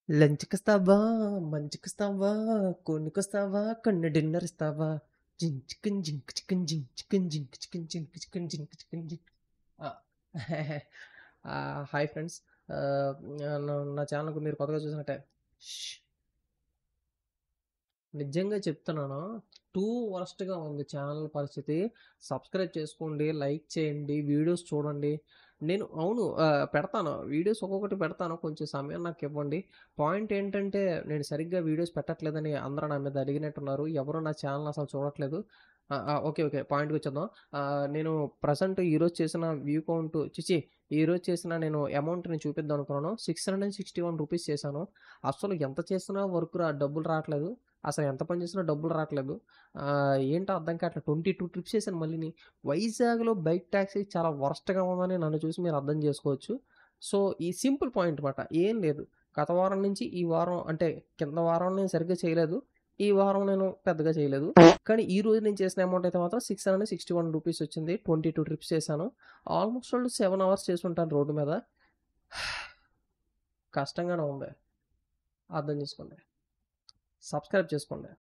లంచ్‌కొస్తావా, మంచ్‌కొస్తావా, కొనుక్కొస్తావా, కన్ను డిన్నర్ ఇస్తావా, zinc chicken zinc chicken zinc chicken zinc chicken zinc chicken zinc chicken zinc. ఆ! Hi friends. ఆహ్, నా ఛానల్‌కి మీరు కొత్తగా చూసినట్టే నిజంగా చెప్తున్నాను. టూ వరస్ట్‌గా ఉంది ఛానల్ పరిస్థితి. సబ్స్క్రైబ్ చేసుకోండి, లైక్ చేయండి, వీడియోస్ చూడండి. నేను అవును పెడతాను. వీడియోస్ ఒక్కొక్కటి పెడతాను. కొంచెం సమయం నాకివ్వండి. పాయింట్ ఏంటంటే నేను సరిగ్గా వీడియోస్ పెట్టట్లేదని అందరూ నా మీద అలిగినట్టున్నారు. ఎవరు నా ఛానల్ అసలు చూడట్లేదు. ఓకే. ఓకే. పాయింట్‌కొచ్చేద్దాం. నేను ప్రెజెంట్ ఈరోజు చేసిన వ్యూ కౌంట్ ఈరోజు చేసిన నేను అమౌంట్‌ని చూపిద్దాం అనుకున్నాను. రూ. 661 చేశాను. అసలు ఎంత చేసినా డబ్బులు రావట్లేదు. అసలు ఎంత పని చేసినా డబ్బులు రాట్లేదు. ఏంటో అర్థం కావట్లేదు. 22 ట్రిప్స్ చేశాను మళ్ళీని. వైజాగ్‌లో బైక్ టాక్సీ చాలా వరస్ట్‌గా ఉందని నన్ను చూసి మీరు అర్థం చేసుకోవచ్చు. సో, ఈ సింపుల్ పాయింట్ మాట. ఏం లేదు. గత వారం నుంచి ఈ వారం అంటే కింద వారం నేను సరిగ్గా చేయలేదు. ఈ వారం నేను పెద్దగా చేయలేదు. కానీ ఈ రోజు నేను చేసిన అమౌంట్ అయితే మాత్రం రూ. 661 వచ్చింది. 22 ట్రిప్స్ చేశాను. ఆల్‌మోస్ట్ ఆల్ 7 అవర్స్ చేసుంటాను రోడ్డు మీద. కష్టంగానే ఉంది. అర్థం చేసుకోండి. సబ్స్క్రైబ్ చేసుకోండి.